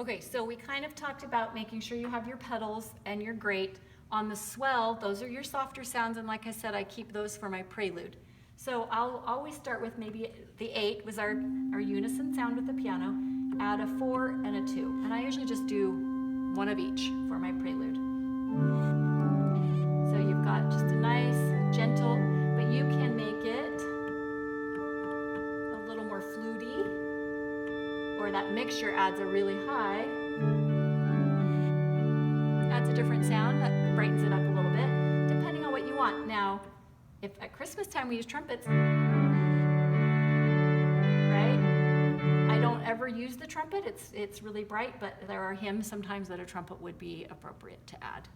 Okay, so we kind of talked about making sure you have your pedals and your grate. On the swell, those are your softer sounds, and like I said, I keep those for my prelude. So I'll always start with maybe the 8 was our unison sound with the piano, add a 4 and a 2. And I usually just do one of each for my prelude. So you've got just a nice, gentle, but you can make it a little more fluty, or that mixture adds a really high, adds a different sound that brightens it up a little bit, depending on what you want. Now, if at Christmas time we use trumpets, right? I don't ever use the trumpet. It's really bright, but there are hymns sometimes that a trumpet would be appropriate to add.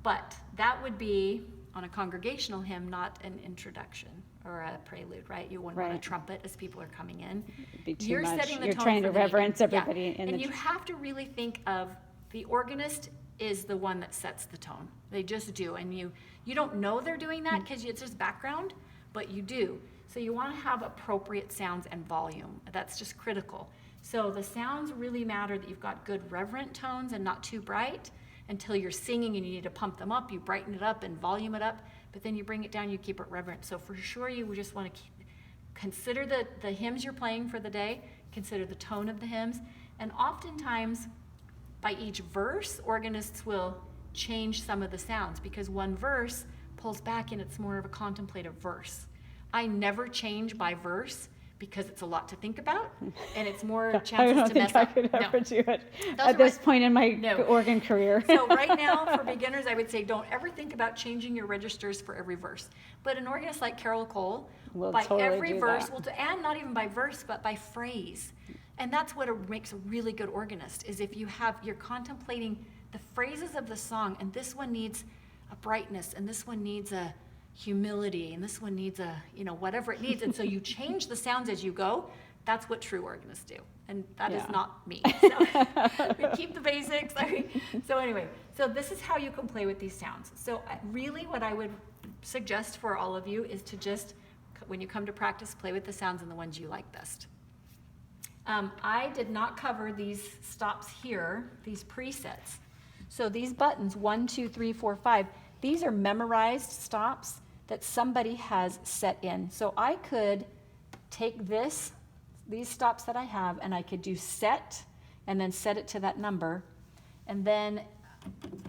But that would be on a congregational hymn, not an introduction or a prelude, right? You wouldn't want a trumpet as people are coming in. It'd be too You're much. setting the You're tone trying for to the reverence evening. everybody. Yeah. And you have to really think of the organist is the one that sets the tone. They just do. And you don't know they're doing that because it's just background, but you do. So you want to have appropriate sounds and volume. That's just critical. So the sounds really matter, that you've got good reverent tones and not too bright until you're singing and you need to pump them up. You brighten it up and volume it up, but then you bring it down, you keep it reverent. So for sure you just want to consider the hymns you're playing for the day, consider the tone of the hymns, and oftentimes by each verse, organists will change some of the sounds because one verse pulls back and it's more of a contemplative verse. I never change by verse because it's a lot to think about and it's more chances to mess up. I don't think I could ever do it Those at are this my- point in my No. organ career. So right now, for beginners, I would say don't ever think about changing your registers for every verse. But an organist like Carol Cole, Will by totally every do verse, that. will do, and not even by verse, but by phrase. And that's what makes a really good organist, is if you're contemplating the phrases of the song, and this one needs a brightness, and this one needs a humility, and this one needs a, whatever it needs. And so you change the sounds as you go. That's what true organists do. And that is not me. So we keep the basics. So anyway, so this is how you can play with these sounds. So really what I would suggest for all of you is to just, when you come to practice, play with the sounds and the ones you like best. I did not cover these stops here, these presets. So these buttons, 1, 2, 3, 4, 5, these are memorized stops that somebody has set in. So I could take these stops that I have, and I could do set, and then set it to that number, and then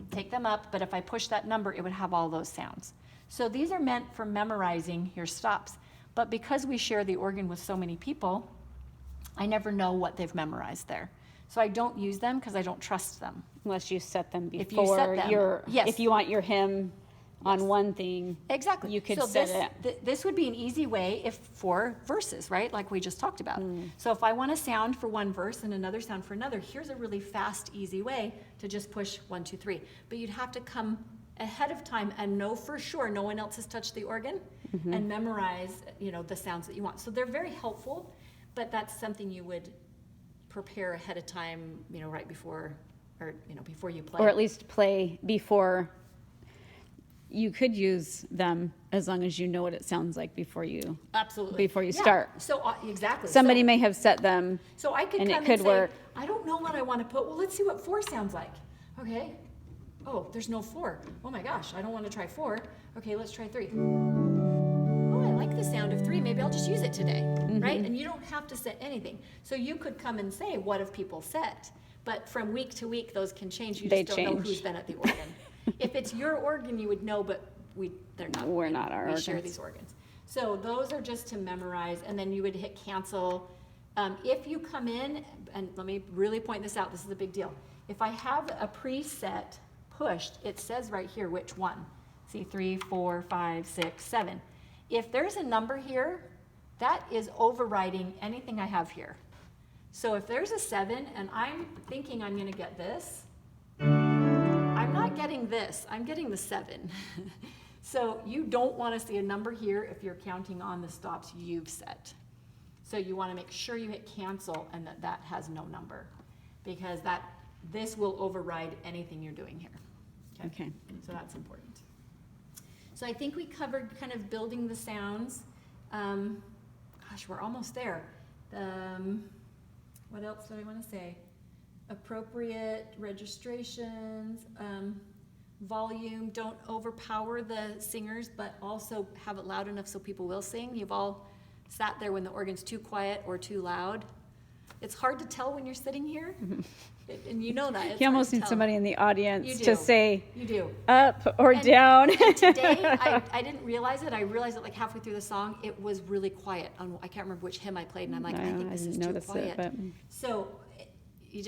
take them up, but if I push that number, it would have all those sounds. So these are meant for memorizing your stops, but because we share the organ with so many people, I never know what they've memorized there. So I don't use them because I don't trust them. Unless you set them If before you set them, yes. if you want your hymn on one thing, Exactly. you could so set this would be an easy way for verses, right? Like we just talked about. So if I want a sound for one verse and another sound for another, here's a really fast, easy way to just push 1, 2, 3. But you'd have to come ahead of time and know for sure no one else has touched the organ and memorize, the sounds that you want. So they're very helpful, but that's something you would prepare ahead of time, right before, or, before you play. or at least play before. You could use them as long as you know what it sounds like before you Absolutely. before you Yeah. start. So exactly. Somebody So- may have set them. So I could and it come could and say, work. I don't know what I want to put. Well, let's see what 4 sounds like. Okay. Oh, there's no 4. Oh my gosh, I don't want to try 4. Okay, let's try 3. Oh, I like the sound of 3. Maybe I'll just use it today, right? And you don't have to set anything. So you could come and say, what have people set? But from week to week, those can change. You They just don't know change. who's been at the organ. If it's your organ, you would know, but they're not. We're not our We share organs. these organs. So those are just to memorize, and then you would hit cancel. If you come in, and let me really point this out, this is a big deal. If I have a preset pushed, it says right here which one. See, 3, 4, 5, 6, 7. If there's a number here, that is overriding anything I have here. So if there's a 7 and I'm thinking I'm going to get this, I'm not getting this, I'm getting the 7. So you don't want to see a number here if you're counting on the stops you've set. So you want to make sure you hit cancel and that has no number, because this will override anything you're doing here. Okay. So that's important. So I think we covered kind of building the sounds. Gosh, we're almost there. What else do I want to say? appropriate registrations, volume. Don't overpower the singers, but also have it loud enough so people will sing. You've all sat there when the organ's too quiet or too loud. It's hard to tell when you're sitting here, and you know that. It's You hard almost to need tell. somebody in the audience You do. to say You do. up or And- down. And today, I didn't realize it. I realized it like halfway through the song. It was really quiet. I can't remember which hymn I played, and I'm like, I think this is didn't too notice quiet. it, but So you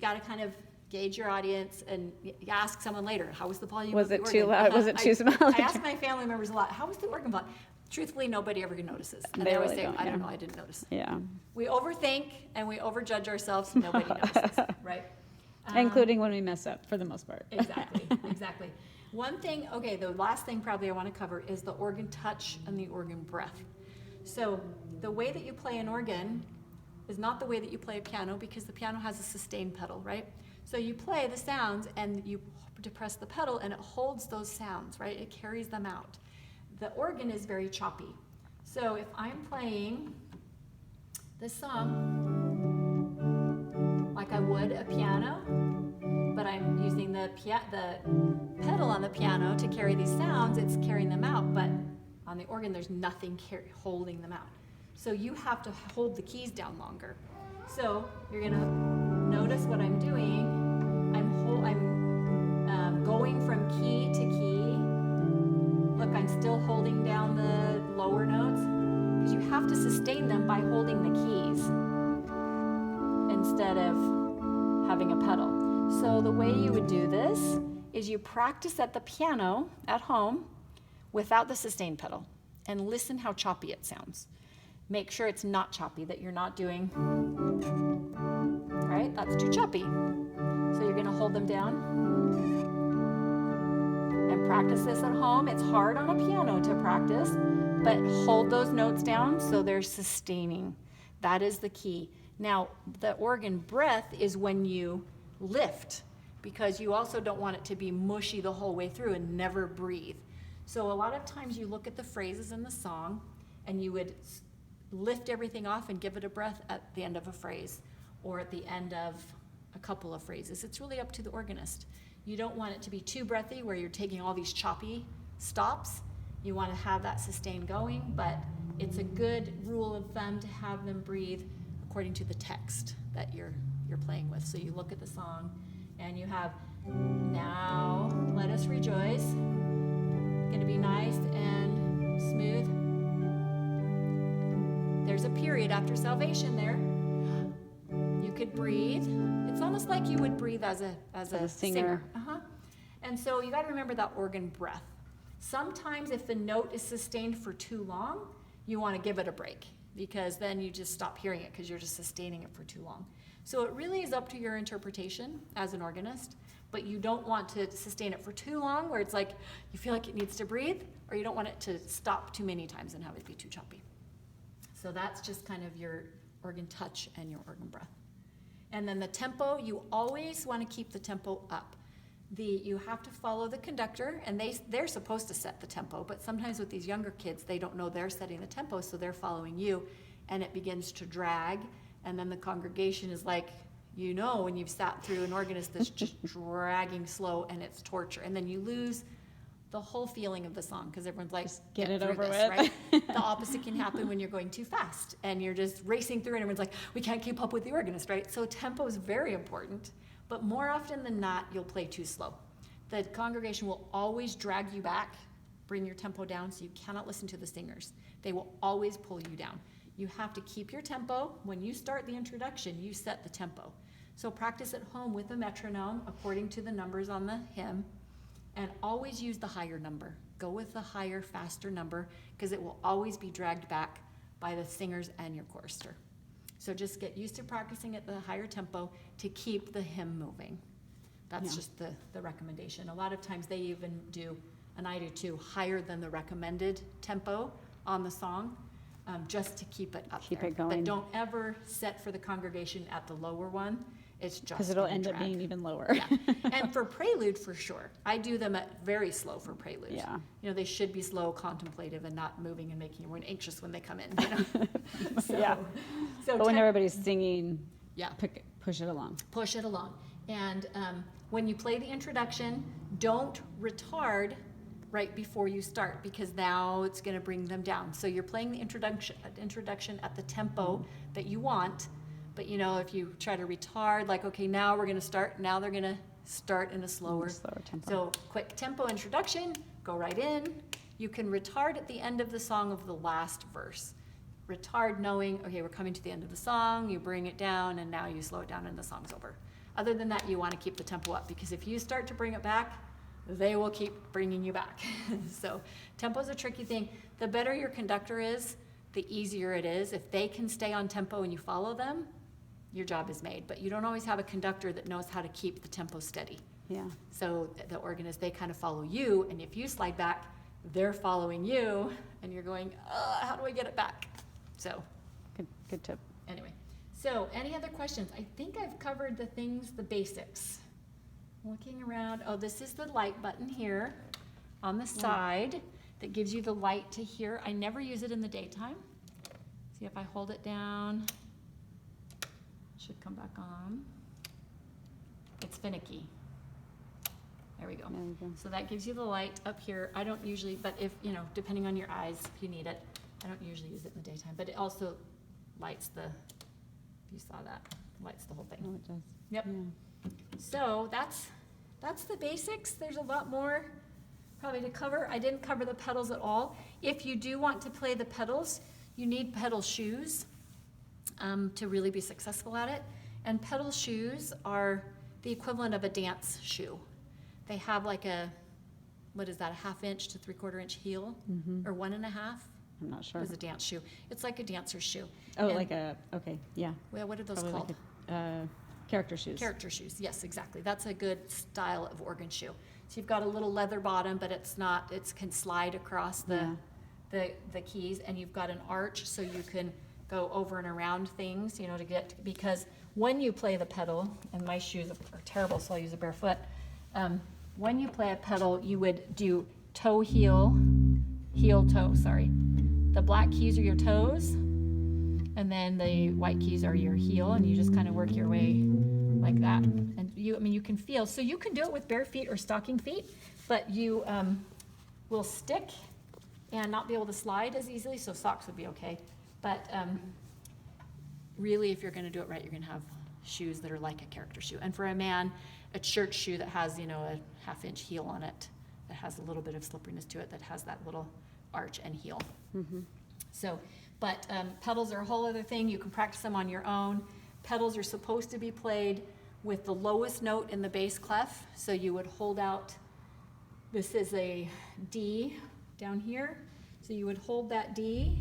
got to kind of gauge your audience, and you ask someone later, how was the volume Was of the it organ? too loud? Was it too small? I ask my family members a lot, how was the organ volume? Truthfully, nobody ever notices. And They they always really say, don't, I don't yeah. know, I didn't notice. yeah, We overthink and we overjudge ourselves, and nobody notices, right? including when we mess up for the most part. Exactly, exactly. One thing, okay, the last thing probably I want to cover is the organ touch and the organ breath. So the way that you play an organ is not the way that you play a piano, because the piano has a sustain pedal, right? So you play the sounds and you depress the pedal and it holds those sounds, right? It carries them out. The organ is very choppy. So if I'm playing this song like I would a piano, but I'm using the pedal on the piano to carry these sounds, it's carrying them out, but on the organ there's nothing holding them out. So you have to hold the keys down longer. So you're gonna notice what I'm doing. I'm going from key to key. Look, I'm still holding down the lower notes, because you have to sustain them by holding the keys instead of having a pedal. So the way you would do this is you practice at the piano at home without the sustain pedal and listen how choppy it sounds. Make sure it's not choppy, that you're not doing, right? That's too choppy. So you're gonna hold them down and practice this at home. It's hard on a piano to practice, but hold those notes down so they're sustaining. That is the key. Now, the organ breath is when you lift, because you also don't want it to be mushy the whole way through and never breathe. So a lot of times you look at the phrases in the song and you would lift everything off and give it a breath at the end of a phrase or at the end of a couple of phrases. It's really up to the organist. You don't want it to be too breathy where you're taking all these choppy stops. You want to have that sustain going, but it's a good rule of thumb to have them breathe according to the text that you're playing with. So you look at the song and you have, now let us rejoice. Going to be nice and smooth. There's a period after salvation there. You could breathe. It's almost like you would breathe as a singer. And so you got to remember that organ breath. Sometimes if the note is sustained for too long, you want to give it a break, because then you just stop hearing it because you're just sustaining it for too long. So it really is up to your interpretation as an organist, but you don't want to sustain it for too long where it's like you feel like it needs to breathe, or you don't want it to stop too many times and have it be too choppy. So that's just kind of your organ touch and your organ breath. And then the tempo, you always want to keep the tempo up. You have to follow the conductor, and they're supposed to set the tempo, but sometimes with these younger kids, they don't know they're setting the tempo, so they're following you, and it begins to drag, and then the congregation is like, you know, when you've sat through an organist that's just dragging slow, and it's torture, and then you lose the whole feeling of the song, because everyone's like, Just get it through over this, with. right? The opposite can happen when you're going too fast, and you're just racing through, and everyone's like, we can't keep up with the organist, right? So tempo is very important. But more often than not, you'll play too slow. The congregation will always drag you back, bring your tempo down, so you cannot listen to the singers. They will always pull you down. You have to keep your tempo. When you start the introduction, you set the tempo. So practice at home with a metronome according to the numbers on the hymn, and always use the higher number. Go with the higher, faster number, because it will always be dragged back by the singers and your chorister. So just get used to practicing at the higher tempo to keep the hymn moving. That's just the recommendation. A lot of times they even do, and I do too, higher than the recommended tempo on the song, just to keep it up Keep there. it going. But don't ever set for the congregation at the lower one. It's just Because it'll gonna end up drag. being even lower. Yeah, and for prelude, for sure. I do them at very slow for preludes. Yeah. You know, they should be slow, contemplative, and not moving and making everyone anxious when they come in, you know? So, Yeah. so But when temp- everybody's singing yeah, Push it along. Push it along. And when you play the introduction, don't retard right before you start, because now it's going to bring them down. So you're playing the introduction at the tempo that you want, but you know, if you try to retard, like, okay, now we're going to start, now they're going to start in a slower tempo. So quick tempo introduction, go right in. You can retard at the end of the song of the last verse. Retard knowing, okay, we're coming to the end of the song, you bring it down, and now you slow it down and the song's over. Other than that, you want to keep the tempo up, because if you start to bring it back, they will keep bringing you back. So tempo is a tricky thing. The better your conductor is, the easier it is. If they can stay on tempo and you follow them, your job is made. But you don't always have a conductor that knows how to keep the tempo steady. Yeah. So the organist, they kind of follow you, and if you slide back, they're following you, and you're going, how do I get it back? So Good tip. anyway, so any other questions? I think I've covered the things, the basics. Looking around, oh, this is the light button here on the side that gives you the light to hear. I never use it in the daytime. See, if I hold it down, it should come back on. It's finicky. There we go. There we go. So that gives you the light up here. I don't usually, but if, you know, depending on your eyes, if you need it, I don't usually use it in the daytime, but it also lights the, if you saw that, lights the whole thing. Oh, it does. Yep. Yeah. So that's the basics. There's a lot more probably to cover. I didn't cover the pedals at all. If you do want to play the pedals, you need pedal shoes to really be successful at it. And pedal shoes are the equivalent of a dance shoe. They have like a, what is that, a 1/2 inch to 3/4 inch heel, or 1.5? I'm not sure. It's a dance shoe. It's like a dancer's shoe. Oh, And- like okay, yeah. well, what are those Probably called? like character shoes. Character shoes, yes, exactly. That's a good style of organ shoe. So you've got a little leather bottom, but it's not, it can slide across the keys, and you've got an arch so you can go over and around things, you know, to get, because when you play the pedal, and my shoes are terrible, so I'll use a bare foot. When you play a pedal, you would do toe, heel, heel, toe, sorry. The black keys are your toes, and then the white keys are your heel, and you just kind of work your way like that. And you, I mean, you can feel, so you can do it with bare feet or stocking feet, but you will stick and not be able to slide as easily, so socks would be okay. But really, if you're gonna do it right, you're gonna have shoes that are like a character shoe. And for a man, a church shoe that has, you know, a 1/2 inch heel on it, that has a little bit of slipperiness to it, that has that little arch and heel. So, but pedals are a whole other thing. You can practice them on your own. Pedals are supposed to be played with the lowest note in the bass clef. So you would hold out, this is a D down here. So you would hold that D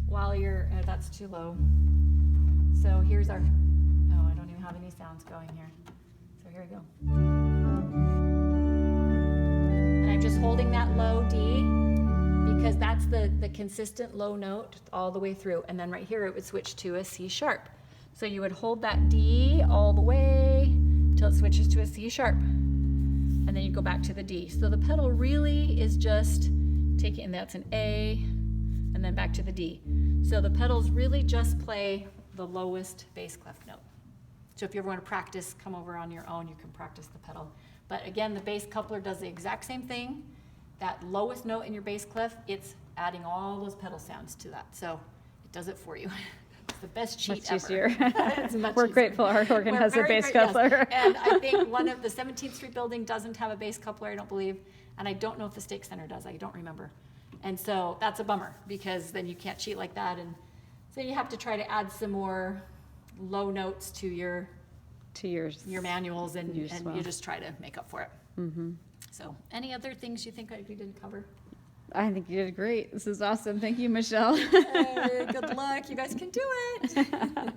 while you're, that's too low. So here's our, oh, I don't even have any sounds going here. So here we go. And I'm just holding that low D, because that's the consistent low note all the way through. And then right here, it would switch to a C sharp. So you would hold that D all the way till it switches to a C sharp. And then you go back to the D. So the pedal really is just taking, and that's an A, and then back to the D. So the pedals really just play the lowest bass clef note. So if you ever want to practice, come over on your own, you can practice the pedal. But again, the bass coupler does the exact same thing. That lowest note in your bass clef, it's adding all those pedal sounds to that. So it does it for you. It's the best cheat Much ever. easier. It's much We're easier. grateful our organ We're has a very bass great- yes. coupler. And I think one of the 17th Street building doesn't have a bass coupler, I don't believe. And I don't know if the Stake Center does, I don't remember. And so that's a bummer, because then you can't cheat like that. And so you have to try to add some more low notes to your manuals, and yours as well. you just try to make up for it. So any other things you think we didn't cover? I think you did great. This is awesome. Thank you, Michelle. Good luck, you guys can do it.